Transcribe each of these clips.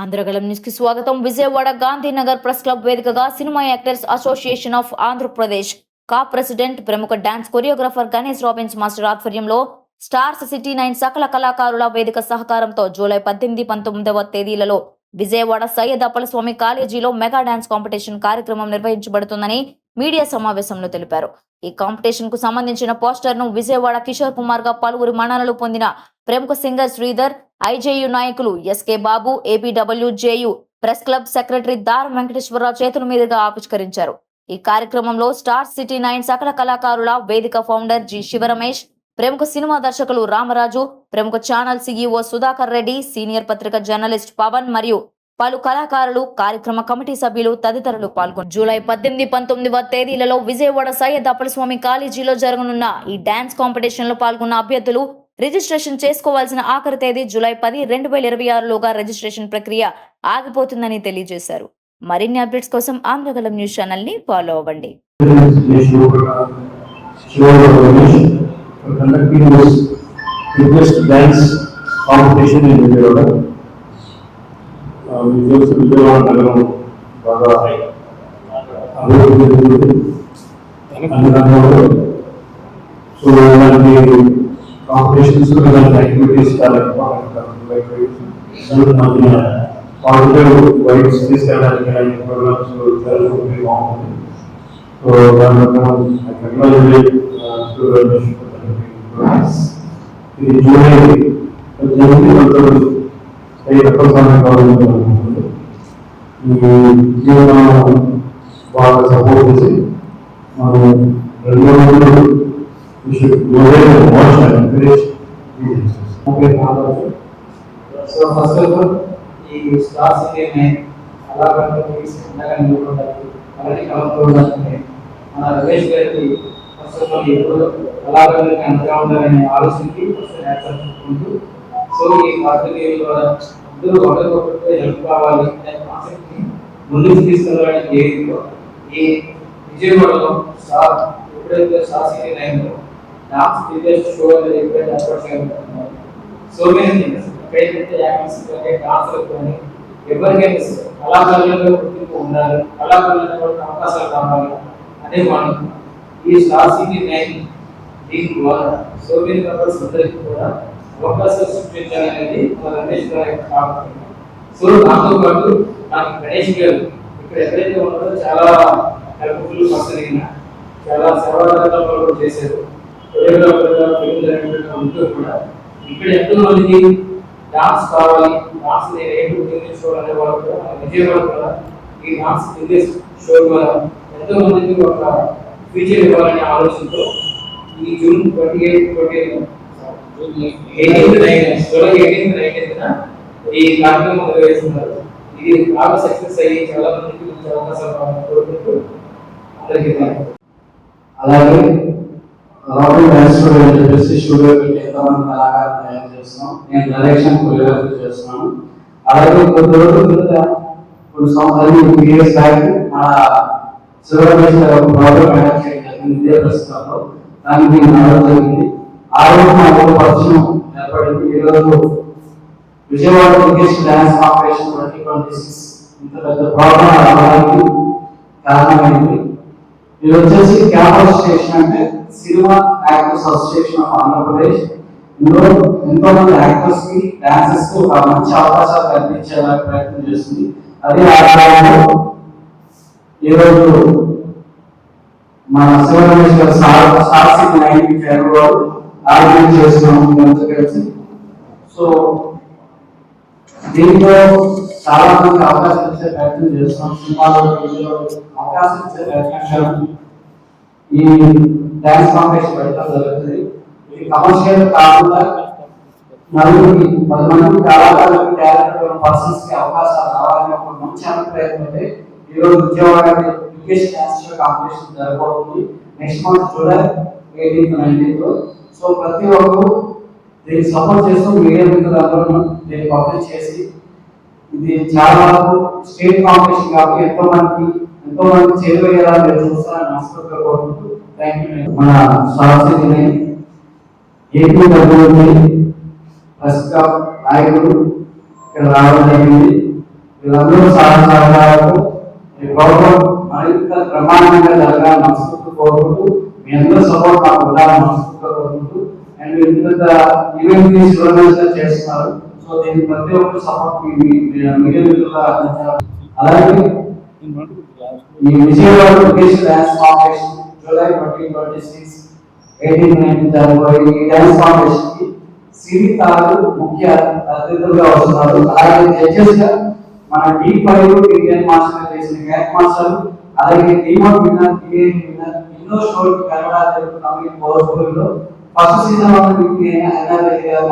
ఆంధ్రగళం news కి స్వాగతం. Vijayawada Gandhinagar press club వేదికగా cinema actors association of Andhra Pradesh కా ప్రెసిడెంట్ ప్రముఖ dance choreographer Ganesh Robins master ఆధ్వర్యంలో స్టార్స్ సిటీ 9 సకల కళాకారుల వేదిక సహకారంతో జూలై 18, 19వ తేదీలలో విజయవాడ సయ్యద్ అప్పలస్వామి కాలేజీలో మెగా డాన్స్ కాంపిటీషన్ కార్యక్రమం నిర్వహించబడుతుందని మీడియా సమావేశంలో తెలిపారు. ఈ కాంపిటీషన్ కు సంబంధించిన పోస్టర్ ను విజయవాడ కిషోర్ కుమార్ గా పలువురు మన్ననలు పొందిన ప్రముఖ సింగర్ శ్రీధర్, ఐజేయు నాయకులు ఎస్కే బాబు, ఏపీడబ్ల్యూజేయు ప్రెస్ క్లబ్ సెక్రటరీ దారం వెంకటేశ్వరరావు చేతుల మీదుగా ఆవిష్కరించారు. ఈ కార్యక్రమంలో స్టార్ సిటీ 9 సకల కళాకారుల వేదిక ఫౌండర్ జి శివరమేష్, ప్రముఖ సినిమా దర్శకులు రామరాజు, ప్రముఖ channel CEO Sudhakar Reddy, senior పత్రిక జర్నలిస్ట్ పవన్ మరియు పలు కళాకారులు, కార్యక్రమ కమిటీ సభ్యులు తదితరులు పాల్గొన్నారు. జూలై 18, 19వ తేదీలలో విజయవాడ సయ్యద్ అప్పలస్వామి కాలేజీలో జరగనున్న ఈ డాన్స్ కాంపిటీషన్ లో పాల్గొన్న అభ్యర్థులు రిజిస్ట్రేషన్ చేసుకోవాల్సిన ఆఖరి తేదీ జూలై 10, 2026లోగా రిజిస్ట్రేషన్ ప్రక్రియ ఆగిపోతుందని తెలియజేశారు. మరిన్ని అప్డేట్స్ కోసం ఆంధ్రగళం న్యూస్ ఛానల్ ని ఫాలో అవ్వండి. Competitions and activities are important, like positive vibes, this kind of programs will be on. So, I congratulate students in July, the January of the state of college. We should go there and watch and encourage these. So first of all, the stars in the already first of all, so dance show so many things. Dance కళాకారులకు గుర్తింపు ఉండాలి, కళాకారులకు అవకాశాలు కావాలి అనే మనం ఈ star city 9 దీని ద్వారా సో మెనీ మెంబర్స్ అందరికీ కూడా అవకాశాలు సృష్టించాలనేది మన రమేష్ గారి యొక్క ఆలోచన. సో దాంతో పాటు నాకు గణేష్ గారు ఇక్కడ ఎక్కడైతే ఉన్నారో చాలా హెల్ప్ఫుల్ పర్సన్, చాలా సేవాదారులు కూడా చేశారు. ఉంటూ కూడా ఇక్కడ ఎంతో మందికి డాన్స్ కావాలి, డాన్స్ షోలనే వాళ్ళు కూడా విజయవాడ కూడా ఈ డాన్స్ షో ద్వారా ఎంతో మందికి ఒక ఫ్యూచర్ ఇవ్వాలనే ఆలోచనతో ఈ జూన్ 18th, 19th ఈ కార్యక్రమం నిర్వహిస్తున్నారు. ఇది బాగా సక్సెస్ అయ్యి చాలా మందికి మంచి అవకాశాలు కావాలని కోరుకుంటూ అందరికీ అలాగే రాబిన్ డాన్స్ స్టూడియో అని చెప్పేసి స్టూడియోకి ఎంతమంది కళాకారులు తయారు చేస్తున్నాం. నేను డైరెక్షన్ కొరియోగ్రఫీ చేస్తున్నాను. అలాగే కొన్ని రోజుల కింద కొన్ని సంవత్సరాలు 3 years బ్యాక్ మన శివరమేష్ గారు ఒక ప్రోగ్రామ్ కండక్ట్ చేయడం జరిగింది ఇదే ప్రస్తుతంలో. దానికి రావడం జరిగింది. ఆ రోజు నాకు పరిచయం ఏర్పడింది. ఈరోజు విజయవాడ బిగ్గెస్ట్ డాన్స్ కాంపిటీషన్ 2026 ఇంత పెద్ద ప్రోగ్రామ్ రావడానికి కారణమైంది. ఇది వచ్చేసి క్యాంపస్ స్టేషన్ అంటే cinema actors association of Andhra Pradesh. ఇందులో ఎంతో మంది యాక్టర్స్ కి డాన్సర్స్ కి ఒక మంచి అవకాశాలు కల్పించేలా ప్రయత్నం చేస్తుంది. అదే ఆధారంలో ఈరోజు మన శివరమేష్ గారు స్టార్ సిటీ 9 ఫేర్వెల్ ఆర్గనైజ్ చేస్తున్నాము కలిసి. సో దీంట్లో చాలా మందికి అవకాశం ఇచ్చే ప్రయత్నం చేస్తున్నాం. సినిమాలో అవకాశం ఇచ్చే ప్రయత్నం ఈ డాన్స్ కాంపిటీషన్ పెట్టడం జరుగుతుంది. ఇది కమర్షియల్ కాకుండా నలుగురికి 10 మంది కళాకారులకు టాలెంట్ పర్సన్స్ కి అవకాశాలు రావాలని ఒక మంచి అభిప్రాయంతో ఈరోజు Vijayawada biggest dance show competition జరగబోతుంది next month July 18th, 19th. So ప్రతి ఒక్కరు దీన్ని సపోర్ట్ చేస్తూ మీడియా మిత్రులందరూ దీన్ని పబ్లిష్ చేసి ఇది చాలా వరకు స్టేట్ కాంపిటీషన్ కాబట్టి ఎంతో మంది చేరువయ్యేలా మీరు చూస్తారని మనస్ఫూర్తిగా కోరుకుంటూ థ్యాంక్ యూ. మన స్టార్ సిటీని ఏపీడబ్ల్యూజీ ప్రెస్ క్లబ్ నాయకులు ఇక్కడ రావడం జరిగింది. వీళ్ళందరూ సహకారాలతో ఈ ప్రోగ్రాం మరింత బ్రహ్మాండంగా జరగాలని మనస్ఫూర్తి కోరుకుంటూ మీ అందరూ సపోర్ట్ మాకు ఉండాలని మనస్ఫూర్తిగా కోరుకుంటూ అండ్ ఇంత ఈవెంట్ ని సులభంగా చేస్తున్నారు. సో దీనికి ప్రతి ఒక్కరు సపోర్ట్ మీడియా మిత్రులుగా అందించాలి. అలాగే ఈ Vijayawada location dance competition July 2026 18-19 జరగబోయే ఈ డాన్స్ కాంపిటీషన్ కి సిరి తారు ముఖ్య అతిథులుగా వస్తున్నారు. అలాగే జడ్జెస్ గా మన D5 ఇండియన్ మాస్టర్ చేసిన గ్రాండ్ మాస్టర్, అలాగే D1 విన్నర్, D8 విన్నర్, ఎన్నో షోలు కన్నడ తెలుగు తమిళ భోజ్పూరిలో ఫస్ట్ సీజన్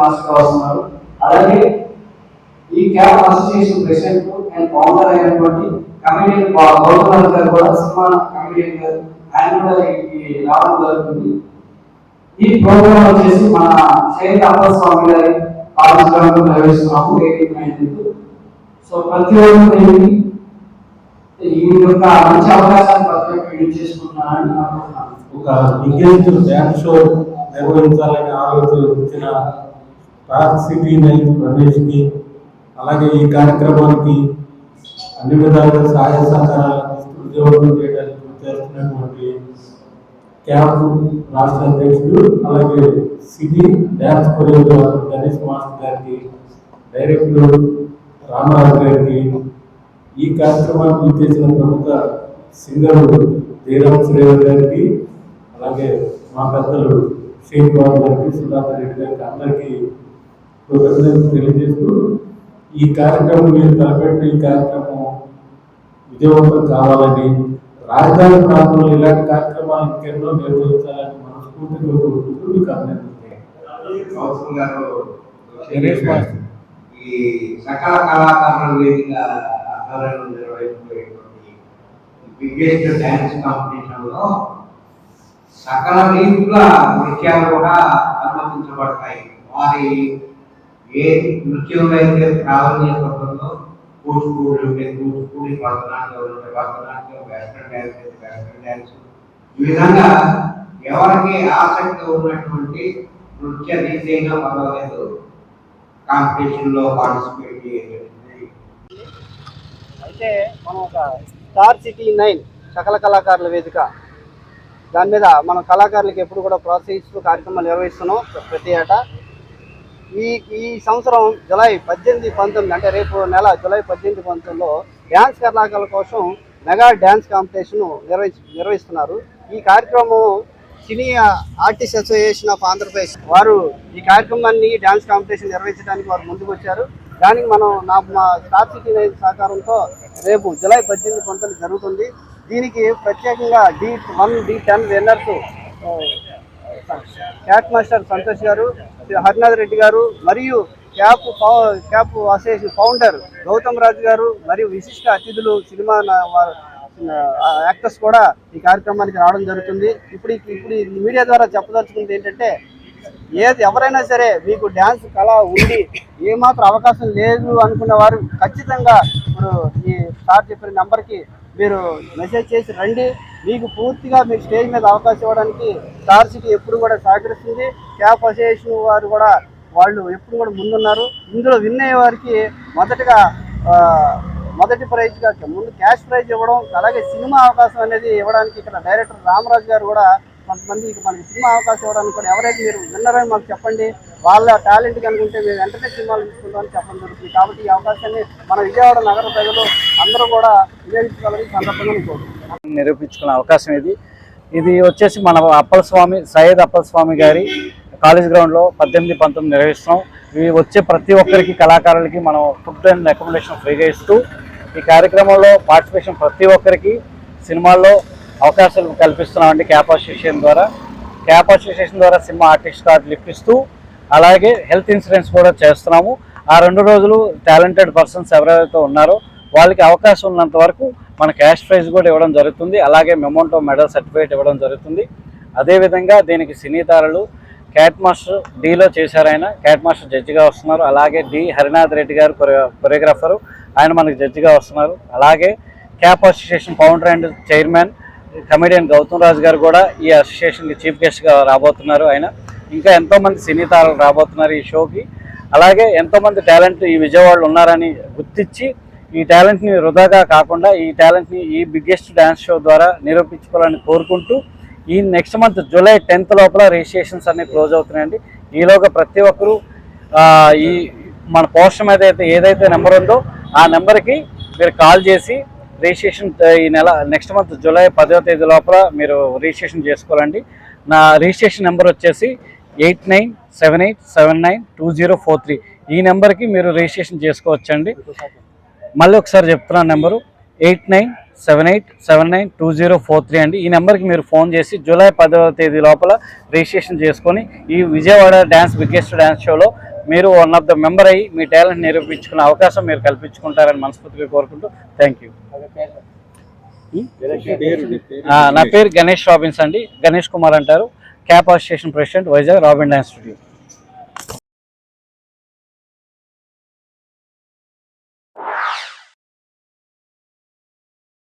మాస్టర్ గా వస్తున్నారు. అలాగే ఈ cap association president and founder అయినటువంటి కమిడియన్ గౌతమ్ గారు కూడా సినిమా కమిడియన్ గారు ఆయన కూడా ఈ రావడం జరుగుతుంది. ఈ ప్రోగ్రామ్ వచ్చేసి మన షేక్ అప్పల్ స్వామి గారి పాఠశాలలో నిర్వహిస్తున్నాము 18-19. సో ప్రతి ఒక్కరు ఈ యొక్క మంచి అవకాశాన్ని ప్రతి ఒక్కరు యూజ్ చేసుకుంటున్నారని అనుకుంటున్నాను. ఒక బిగ్గెస్ట్ డ్యాన్స్ షో నిర్వహించాలని ఆలోచించిన స్టార్ సిటీ 9 ప్రదేశ్కి, అలాగే ఈ కార్యక్రమానికి అన్ని విధాలుగా సహాయ సహకారాలు అందిస్తూ విజయవంతం చేయడానికి చేస్తున్నటువంటి క్యాప్ రాష్ట్ర అధ్యక్షుడు, అలాగే city dance choreographer Ganesh master గారికి, డైరెక్టర్ రామరాజు గారికి, ఈ కార్యక్రమాన్ని చేసిన ప్రముఖ సింగర్ జయరామ్ శ్రీధర్ గారికి, అలాగే మా పెద్దలు షేక్ బాబు గారికి, సుధాకర్ రెడ్డి గారికి అందరికీ కృతజ్ఞతలు తెలియజేస్తూ ఈ కార్యక్రమం మీరు తలపెట్టిన ఈ కార్యక్రమం విజయవంతం కావాలని, రాజధాని ప్రాంతంలో ఇలాంటి కార్యక్రమాలు ఇంకెన్నో నిర్వహించాలని మనస్ఫూర్తిగా కోరుకుంటూ మీకు గౌతమ్ గారు ఈ సకల కళాకారుల వేదిక ఆధ్వర్యంలో నిర్వహించేటువంటి బిగ్గెస్ట్ డ్యాన్స్ కాంపిటీషన్లో సకల రీతుల నృత్యాలు కూడా అనుమతించబడతాయి. వారి ఏ నృత్యంలో అయితే ప్రాధాన్యత ఉంటుందో కూచిపూడి ఉంటే కూచిపూడి, భరతనాట్యం ఉంటే భరతనాట్యం, వెస్ట్రన్ డ్యాన్స్ అయితే వెస్ట్రన్ డ్యాన్స్, ఈ విధంగా ఎవరికి ఆసక్తి ఉన్నటువంటి నృత్య రీతిగా పర్వాలేదు కాంపిటీషన్ లో పార్టిసిపేట్ చేయాలి. అయితే మనం ఒక స్టార్ సిటీ 9 సకల కళాకారుల వేదిక దాని మీద మనం కళాకారులకు ఎప్పుడు కూడా ప్రోత్సహిస్తూ కార్యక్రమాలు నిర్వహిస్తున్నాం ప్రతి ఏటా. ఈ సంవత్సరం జూలై 18-19 అంటే రేపు నెల జూలై 18-19లో డ్యాన్స్ కళాకారుల కోసం మెగా డ్యాన్స్ కాంపిటీషన్ నిర్వహిస్తున్నారు. ఈ కార్యక్రమం cine artist association of Andhra Pradesh వారు ఈ కార్యక్రమాన్ని డ్యాన్స్ కాంపిటీషన్ నిర్వహించడానికి వారు ముందుకు వచ్చారు. దానికి మనం మా స్టార్ సిటీ 9 సహకారంతో రేపు జూలై 18-19 జరుగుతుంది. దీనికి ప్రత్యేకంగా D1, D10 winners cat master Santosh గారు, హరినాథ్ రెడ్డి గారు, మరియు cap association founder Gautam Raju గారు, మరియు విశిష్ట అతిథులు సినిమా యాక్టర్స్ కూడా ఈ కార్యక్రమానికి రావడం జరుగుతుంది. ఇప్పుడు మీడియా ద్వారా చెప్పదలుచుకుంది ఏంటంటే, ఎవరైనా సరే మీకు డ్యాన్స్ కళ ఉండి ఏమాత్రం అవకాశం లేదు అనుకున్న వారు ఖచ్చితంగా ఇప్పుడు ఈ సార్ చెప్పిన నెంబర్కి మీరు మెసేజ్ చేసి రండి. మీకు పూర్తిగా మీకు స్టేజ్ మీద అవకాశం ఇవ్వడానికి స్టార్ సిటీ ఎప్పుడు కూడా సహకరిస్తుంది. క్యాప్ అసోసియేషన్ వారు కూడా వాళ్ళు ఎప్పుడు కూడా ముందున్నారు. ఇందులో విన్ అయ్యే వారికి మొదటి ప్రైజ్గా ముందు క్యాష్ ప్రైజ్ ఇవ్వడం, అలాగే సినిమా అవకాశం అనేది ఇవ్వడానికి ఇక్కడ డైరెక్టర్ రామరాజు గారు కూడా కొంతమందికి మనకి సినిమా అవకాశం ఇవ్వడానికి కూడా ఎవరైతే మీరు విన్నరని మాకు చెప్పండి, వాళ్ళ టాలెంట్ కనుకుంటే మేము వెంటనే సినిమాలు తీసుకుంటామని చెప్పడం జరుగుతుంది. కాబట్టి ఈ అవకాశాన్ని మన విజయవాడ నగర ప్రజలు అందరూ కూడా వినియోగించుకోవాలని సందర్భంగా కోరుకుంటున్నాం. నిరూపించుకునే అవకాశం ఇది వచ్చేసి మన సయ్యద్ అప్పల్ స్వామి గారి కాలేజ్ గ్రౌండ్లో 18-19 నిర్వహిస్తున్నాం. ఇవి వచ్చే ప్రతి ఒక్కరికి కళాకారులకి మనం ఫుడ్ అండ్ అకామిడేషన్ ఫ్రీగా ఇస్తూ ఈ కార్యక్రమంలో పార్టిసిపేషన్ ప్రతి ఒక్కరికి సినిమాల్లో అవకాశాలు కల్పిస్తున్నామండి. క్యాప్ అసోసియేషన్ ద్వారా సినిమా ఆర్టిస్ట్ కార్డులు ఇప్పిస్తూ అలాగే హెల్త్ ఇన్సూరెన్స్ కూడా చేస్తున్నాము. ఆ 2 రోజులు టాలెంటెడ్ పర్సన్స్ ఎవరైతే ఉన్నారో వాళ్ళకి అవకాశం ఉన్నంత వరకు మన క్యాష్ ప్రైజ్ కూడా ఇవ్వడం జరుగుతుంది. అలాగే మెమోంటో మెడల్ సర్టిఫికేట్ ఇవ్వడం జరుగుతుంది. అదేవిధంగా దీనికి సినీ తారలు క్యాట్ మాస్టర్ డీలో చేశారు, ఆయన క్యాట్ మాస్టర్ జడ్జిగా వస్తున్నారు. అలాగే హరినాథ్ రెడ్డి గారు కొరియోగ్రాఫరు, ఆయన మనకు జడ్జిగా వస్తున్నారు. అలాగే cap association founder and chairman comedian Gautam Raju garu కూడా ఈ అసోసియేషన్కి చీఫ్ గెస్ట్గా రాబోతున్నారు. ఆయన ఇంకా ఎంతోమంది సినీ తారలు రాబోతున్నారు ఈ షోకి. అలాగే ఎంతోమంది టాలెంట్ ఈ విజయవాడలో ఉన్నారని గుర్తించి ఈ టాలెంట్ని వృధాగా కాకుండా ఈ టాలెంట్ని ఈ బిగ్గెస్ట్ డ్యాన్స్ షో ద్వారా నిరూపించుకోవాలని కోరుకుంటూ ఈ నెక్స్ట్ మంత్ జూలై 10th లోపల రిజిస్ట్రేషన్స్ అన్ని క్లోజ్ అవుతున్నాయండి. ఈలోగా ప్రతి ఒక్కరూ ఈ మన పోస్టర్ మీద ఏదైతే నెంబర్ ఉందో ఆ నెంబర్కి మీరు కాల్ చేసి రిజిస్ట్రేషన్ ఈ నెక్స్ట్ మంత్ జూలై 10వ తేదీ లోపల మీరు రిజిస్ట్రేషన్ చేసుకోవాలండి. నా రిజిస్ట్రేషన్ నెంబర్ వచ్చేసి 8978792043. ఈ నెంబర్కి మీరు రిజిస్ట్రేషన్ చేసుకోవచ్చండి. మళ్ళీ ఒకసారి చెప్తున్నాను, నెంబరు 8978792043 అండి. ఈ నెంబర్కి మీరు ఫోన్ చేసి జూలై 10వ తేదీ లోపల రిజిస్ట్రేషన్ చేసుకొని ఈ విజయవాడ బిగ్గెస్ట్ డ్యాన్స్ షోలో మీరు వన్ ఆఫ్ ద మెంబర్ అయ్యి మీ టాలెంట్ నిరూపించుకునే అవకాశం మీరు కల్పించుకుంటారని మనస్ఫూర్తిగా కోరుకుంటూ థ్యాంక్ యూ. నా పేరు గణేష్ రాబిన్స్ అండి. గణేష్ కుమార్ అంటారు. Cap association president, Vizag robin dance studio.